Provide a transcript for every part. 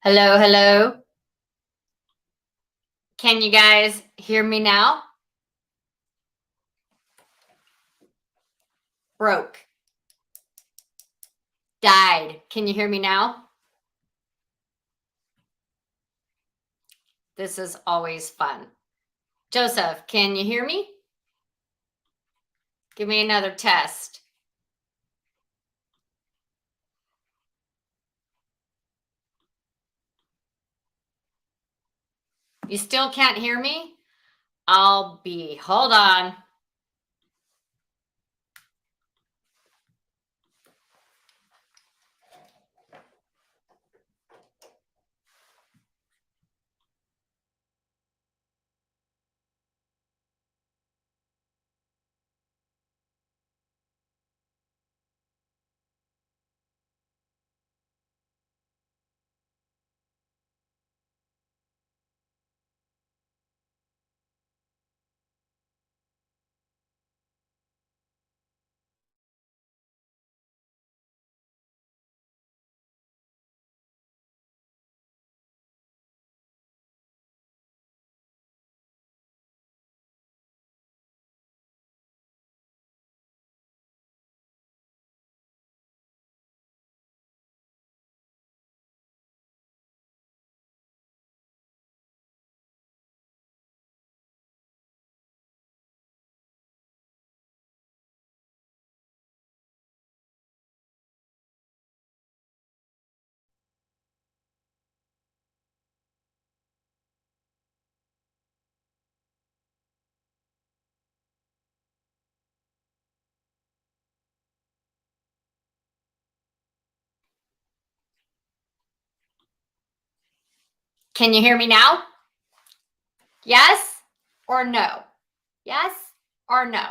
Hello, hello. Can you guys hear me now? Broke. Died. Can you hear me now? This is always fun. Joseph, can you hear me? Give me another test. You still can't hear me? Hold on. Can you hear me now? Yes or no? Yes or no?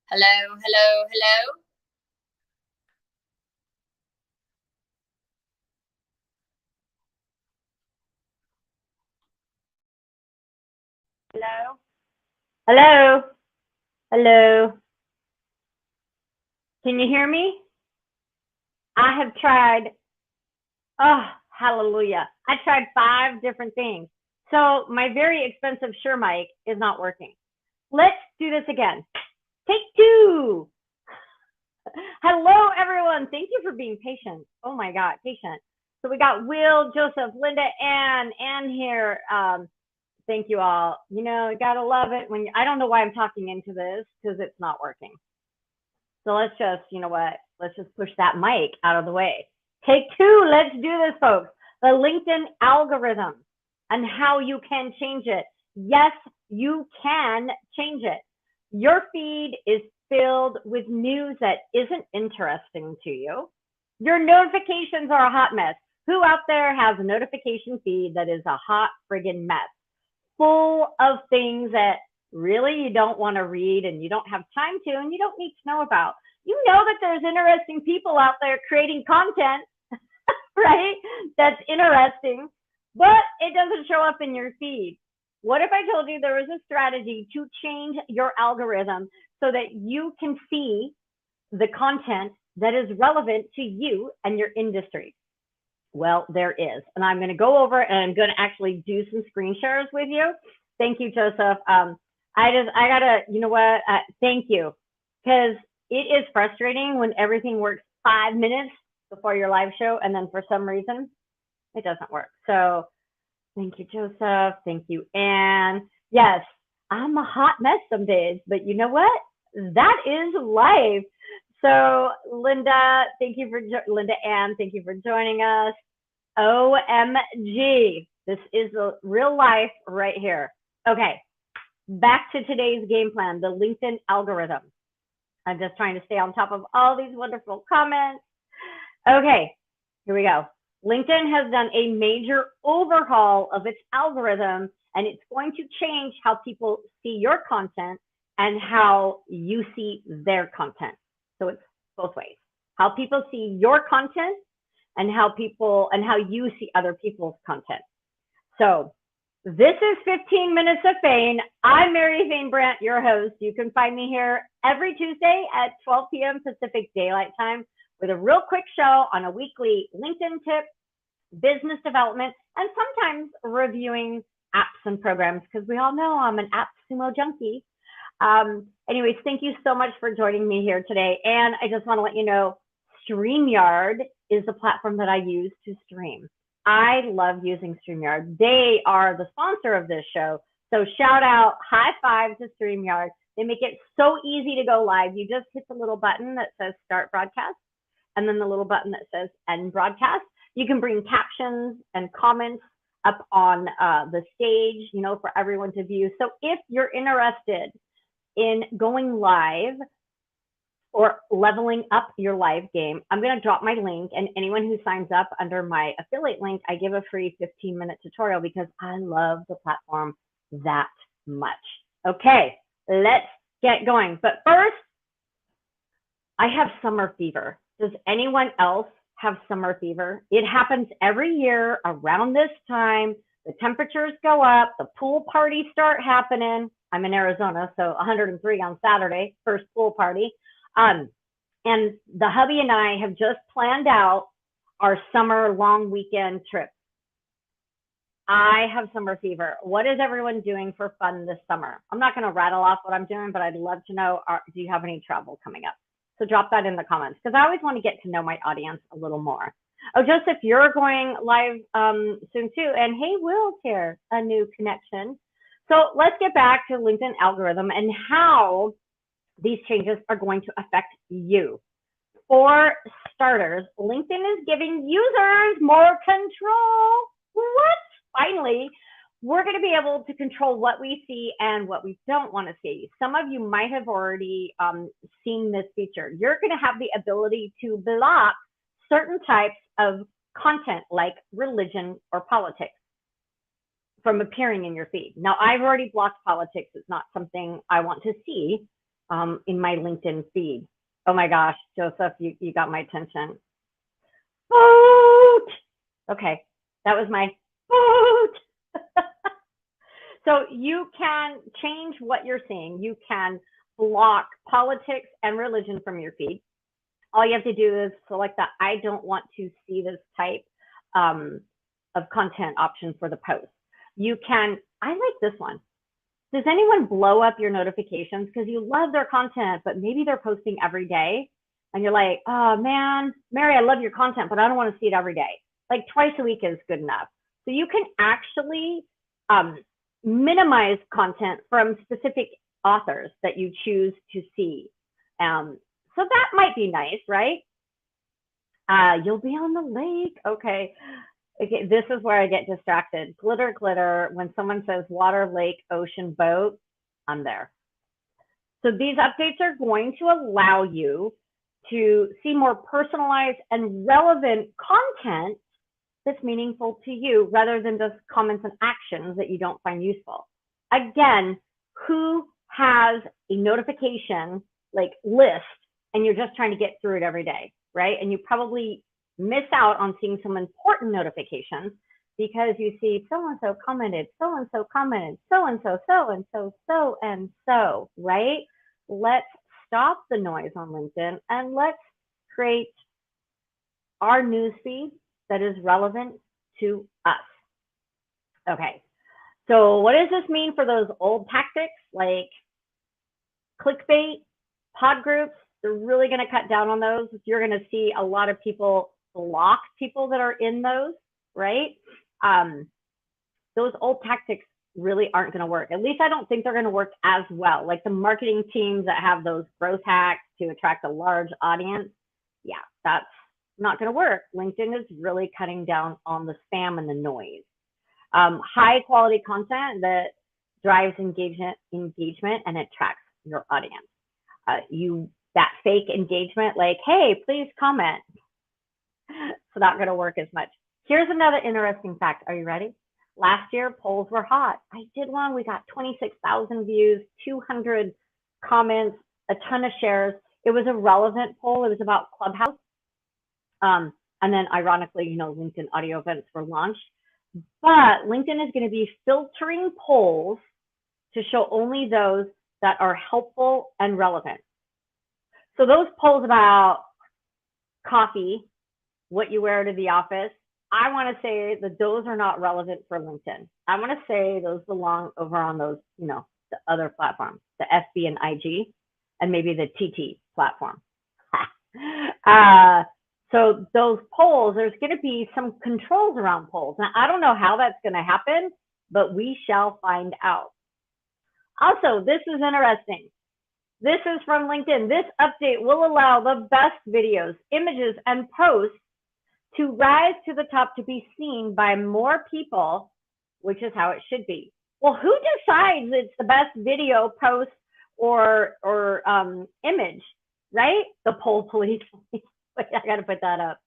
Hello, hello, hello. Hello? Hello? Hello? Can you hear me? I have tried, oh, hallelujah. I tried 5 different things. So my very expensive Shure mic is not working. Let's do this again. Take 2. Hello, everyone. Thank you for being patient. Oh my God, patient. So we got Will, Joseph, Linda, Ann here. Thank you all. You know, you gotta love it when I don't know why I'm talking into this because it's not working. So let's just, you know what? Let's just push that mic out of the way. Take 2. Let's do this, folks. The LinkedIn algorithm and how you can change it. Yes, you can change it. Your feed is filled with news that isn't interesting to you. Your notifications are a hot mess. Who out there has a notification feed that is a hot friggin' mess? Full of things that really you don't want to read and you don't have time to and you don't need to know about. You know that there's interesting people out there creating content, right? That's interesting, but it doesn't show up in your feed. What if I told you there was a strategy to change your algorithm so that you can see the content that is relevant to you and your industry? Well, there is. And I'm going to go over and I'm going to actually do some screen shares with you. Thank you, Joseph. I gotta, you know what? Thank you. Because it is frustrating when everything works 5 minutes before your live show and then for some reason it doesn't work. So thank you, Joseph. Thank you, Anne. Yes, I'm a hot mess some days, but you know what? That is life. So Linda, thank you for Linda Ann, thank you for joining us. OMG, this is the real life right here. Okay, back to today's game plan, the LinkedIn algorithm. I'm just trying to stay on top of all these wonderful comments. Okay, here we go. LinkedIn has done a major overhaul of its algorithm, and it's going to change how people see your content and how you see their content. So it's both ways. How people see your content and how you see other people's content. So this is 15 Minutes of FAIN. I'm Mary Fain Brandt, your host. You can find me here every Tuesday at 12 p.m. Pacific Daylight Time with a real quick show on a weekly LinkedIn tip, business development, and sometimes reviewing apps and programs because we all know I'm an app sumo junkie. Anyways, thank you so much for joining me here today. And I just want to let you know, StreamYard is the platform that I use to stream. I love using StreamYard. They are the sponsor of this show. So shout out, high five to StreamYard. They make it so easy to go live. You just hit the little button that says start broadcast and then the little button that says end broadcast. You can bring captions and comments up on the stage, you know, for everyone to view. So if you're interested in going live or leveling up your live game, I'm going to drop my link, and anyone who signs up under my affiliate link, I give a free 15-minute tutorial because I love the platform that much. Okay, let's get going. But first, I have summer fever. Does anyone else have summer fever? It happens every year around this time. The temperatures go up, the pool parties start happening. I'm in Arizona, so 103 on Saturday, first pool party. And the hubby and I have just planned out our summer long weekend trip. I have summer fever. What is everyone doing for fun this summer? I'm not going to rattle off what I'm doing, but I'd love to know, do you have any travel coming up? So drop that in the comments because I always want to get to know my audience a little more. Oh, Joseph, you're going live soon too. And hey, Will's here, a new connection. So let's get back to LinkedIn algorithm and how these changes are going to affect you. For starters, LinkedIn is giving users more control. What? finally, we're going to be able to control what we see and what we don't want to see. Some of you might have already seen this feature. You're going to have the ability to block certain types of content like religion or politics from appearing in your feed. Now, I've already blocked politics. It's not something I want to see in my LinkedIn feed. Oh my gosh, Joseph, you got my attention. Vote! Okay, that was my vote. So you can change what you're seeing. You can block politics and religion from your feed. All you have to do is select the I don't want to see this type of content option for the post. You can, I like this one. Does anyone blow up your notifications because you love their content, but maybe they're posting every day? And you're like, oh man, Mary, I love your content, but I don't want to see it every day. Like twice a week is good enough. So you can actually minimize content from specific authors that you choose to see. So that might be nice, right? You'll be on the lake. Okay, this is where I get distracted. Glitter, glitter. When someone says water, lake, ocean, boat, I'm there. So these updates are going to allow you to see more personalized and relevant content that's meaningful to you rather than just comments and actions that you don't find useful. Again, who has a notification like list and you're just trying to get through it every day, right? And you probably miss out on seeing some important notifications because you see so-and-so commented, so-and-so commented, so-and-so, so-and-so, so-and-so, right? Let's stop the noise on LinkedIn and let's create our newsfeed that is relevant to us. Okay, so what does this mean for those old tactics like clickbait, pod groups? They're really going to cut down on those. You're going to see a lot of people block people that are in those, right? Those old tactics really aren't going to work. At least I don't think they're going to work as well. Like the marketing teams that have those growth hacks to attract a large audience, yeah, that's not going to work. LinkedIn is really cutting down on the spam and the noise. High quality content that drives engagement and attracts your audience. That fake engagement, like, hey, please comment. It's not going to work as much. Here's another interesting fact. Are you ready? Last year, polls were hot. I did one. We got 26,000 views, 200 comments, a ton of shares. It was a relevant poll. It was about Clubhouse. And then ironically, LinkedIn audio events were launched. But LinkedIn is going to be filtering polls to show only those that are helpful and relevant. So those polls about coffee, what you wear to the office, I want to say that those are not relevant for LinkedIn. I want to say those belong over on those, the other platforms, the FB and IG, and maybe the TT platform. So those polls, there's going to be some controls around polls. Now, I don't know how that's going to happen, but we shall find out. Also, this is interesting. This is from LinkedIn. This update will allow the best videos, images, and posts to rise to the top to be seen by more people, which is how it should be. Well, who decides it's the best video, post, or image, right? The poll police. I got to put that up.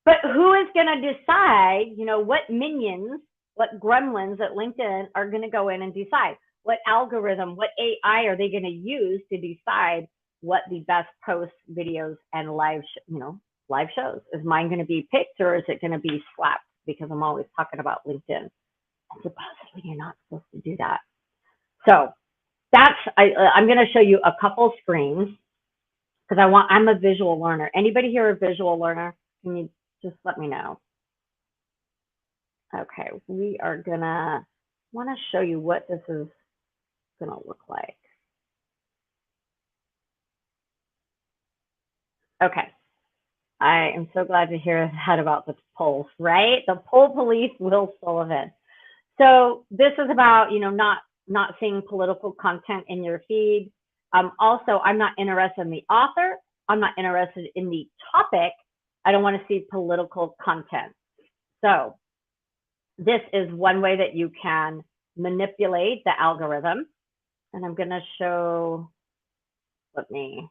But who is going to decide, what minions, what gremlins at LinkedIn are going to go in and decide? What algorithm, what AI are they going to use to decide what the best posts, videos, and live shows? Is mine going to be picked or is it going to be slapped? Because I'm always talking about LinkedIn. And supposedly you're not supposed to do that. So I'm going to show you a couple screens because I'm a visual learner. Anybody here a visual learner? Can you just let me know? Okay, we are gonna want to show you what this is going to look like. Okay. I am so glad to hear that about the polls, right? The poll police, Will Sullivan. So this is about, not seeing political content in your feed. Also, I'm not interested in the author. I'm not interested in the topic. I don't want to see political content. So this is one way that you can manipulate the algorithm. And I'm going to show, let me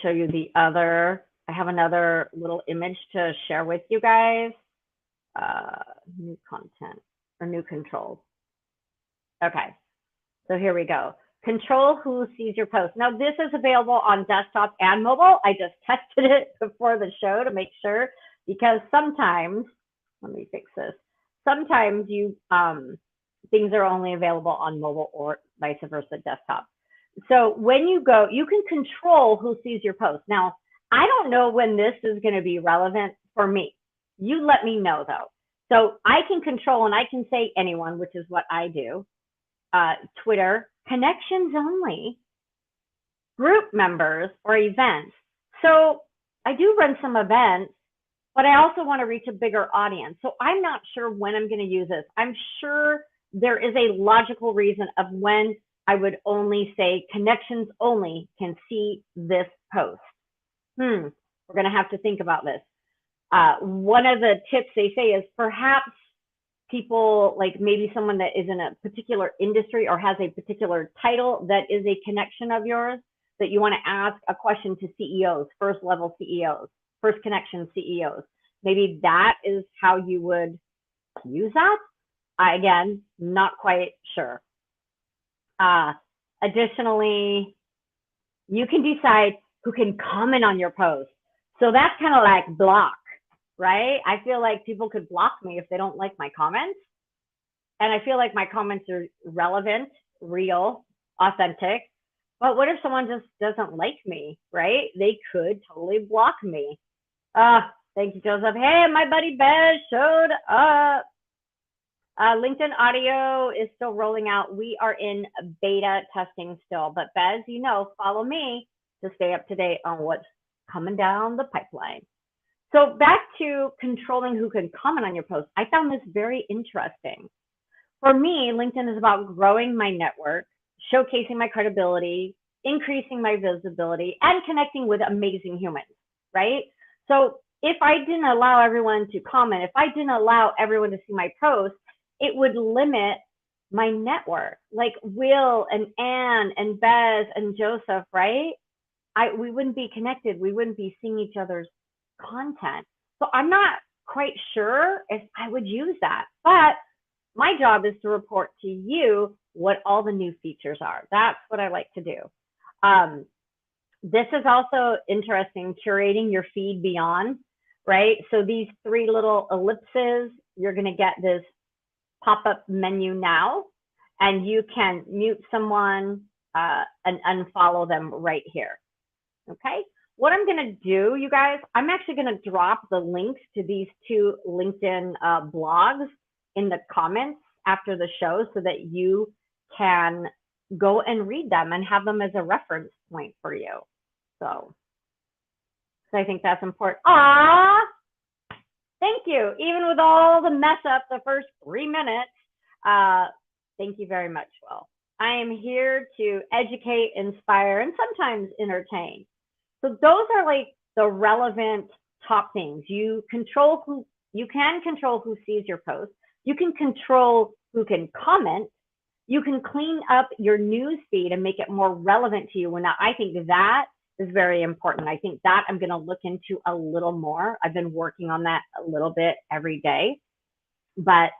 show you the other. I have another little image to share with you guys. New content or new controls. Okay, so here we go. Control who sees your post. Now this is available on desktop and mobile. I just tested it before the show to make sure, because sometimes, let me fix this. Sometimes you things are only available on mobile or vice versa desktop. So when you go, you can control who sees your post. Now, I don't know when this is going to be relevant for me. You let me know though. So I can control, and I can say anyone, which is what I do. Twitter, connections only, group members, or events. So I do run some events, but I also want to reach a bigger audience. So I'm not sure when I'm going to use this. I'm sure there is a logical reason of when I would only say connections only can see this post. We're going to have to think about this. One of the tips they say is perhaps people, like maybe someone that is in a particular industry or has a particular title that is a connection of yours, that you want to ask a question to CEOs, first level CEOs, first connection CEOs. Maybe that is how you would use that. Again, not quite sure. Additionally, you can decide who can comment on your post. So that's kind of like block, right? I feel like people could block me if they don't like my comments. And I feel like my comments are relevant, real, authentic. But what if someone just doesn't like me, right? They could totally block me. Thank you, Joseph. Hey, my buddy Bez showed up. LinkedIn audio is still rolling out. We are in beta testing still. But Bez, you know, follow me to stay up to date on what's coming down the pipeline. So back to controlling who can comment on your post. I found this very interesting. For me, LinkedIn is about growing my network, showcasing my credibility, increasing my visibility, and connecting with amazing humans, right? So if I didn't allow everyone to comment, if I didn't allow everyone to see my post, it would limit my network, like Will and Anne and Bez and Joseph, right? We wouldn't be connected. We wouldn't be seeing each other's content. So I'm not quite sure if I would use that, but my job is to report to you what all the new features are. That's what I like to do. This is also interesting, curating your feed beyond, right? So these three little ellipses, you're going to get this pop-up menu now, and you can mute someone and unfollow them right here. Okay, what I'm going to do, you guys, I'm actually going to drop the links to these two LinkedIn blogs in the comments after the show so that you can go and read them and have them as a reference point for you. So I think that's important. Thank you. Even with all the mess up the first 3 minutes, thank you very much, Will. I am here to educate, inspire, and sometimes entertain. So those are like the relevant top things. You can control who sees your post. You can control who can comment. You can clean up your news feed and make it more relevant to you. And I think that is very important. I think that I'm going to look into a little more. I've been working on that a little bit every day, but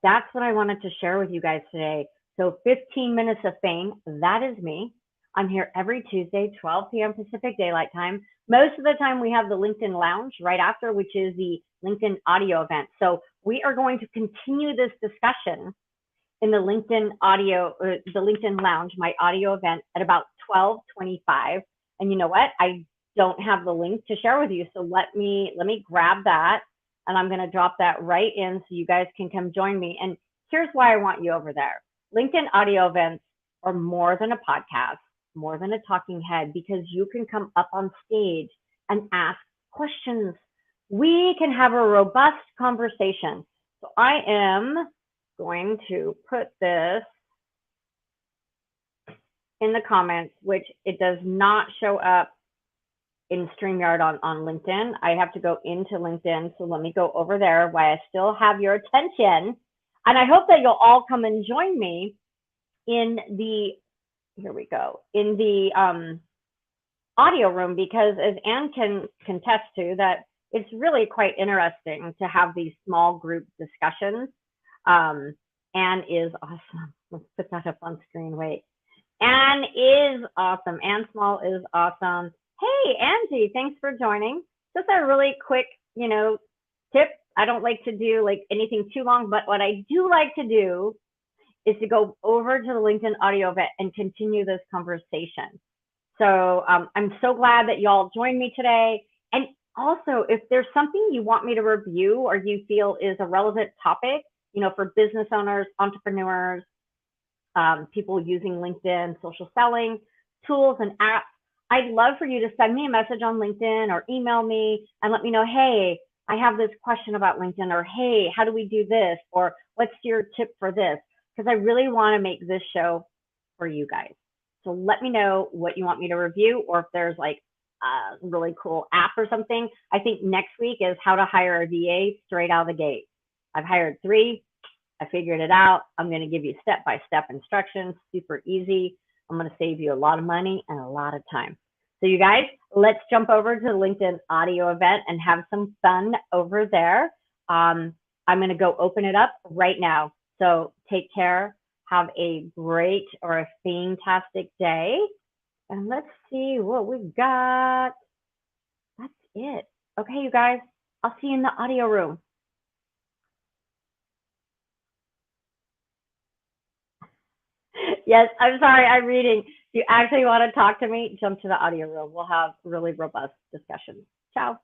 that's what I wanted to share with you guys today. So 15 minutes of fame, that is me. I'm here every Tuesday, 12 p.m. Pacific Daylight Time. Most of the time we have the LinkedIn Lounge right after, which is the LinkedIn audio event. So we are going to continue this discussion in the LinkedIn the LinkedIn Lounge, my audio event, at about 12:25. And you know what? I don't have the link to share with you. So let me grab that, and I'm going to drop that right in so you guys can come join me. And here's why I want you over there. LinkedIn audio events are more than a podcast, more than a talking head, because you can come up on stage and ask questions. We can have a robust conversation. So I am going to put this in the comments, which it does not show up in StreamYard on LinkedIn. I have to go into LinkedIn. So let me go over there while I still have your attention. And I hope that you'll all come and join me in the, here we go, in the audio room, because as Anne can contest to, that it's really quite interesting to have these small group discussions. Anne is awesome. Let's put that up on screen. Wait. Anne is awesome. Anne Small is awesome. Hey, Angie, thanks for joining. Just a really quick, tip. I don't like to do like anything too long, but what I do like to do is to go over to the LinkedIn audio event and continue this conversation. So I'm so glad that y'all joined me today. And also, if there's something you want me to review or you feel is a relevant topic, for business owners, entrepreneurs, people using LinkedIn, social selling, tools and apps, I'd love for you to send me a message on LinkedIn or email me and let me know, hey, I have this question about LinkedIn, or hey, how do we do this? Or what's your tip for this? Because I really want to make this show for you guys. So let me know what you want me to review, or if there's like a really cool app or something. I think next week is how to hire a VA straight out of the gate. I've hired 3. I figured it out. I'm going to give you step-by-step instructions, super easy. I'm going to save you a lot of money and a lot of time. So you guys, let's jump over to the LinkedIn audio event and have some fun over there. I'm going to go open it up right now. So take care. Have a great or a fantastic day. And let's see what we got. That's it. Okay, you guys, I'll see you in the audio room. Yes, I'm sorry, I'm reading. If you actually want to talk to me, jump to the audio room. We'll have really robust discussions. Ciao.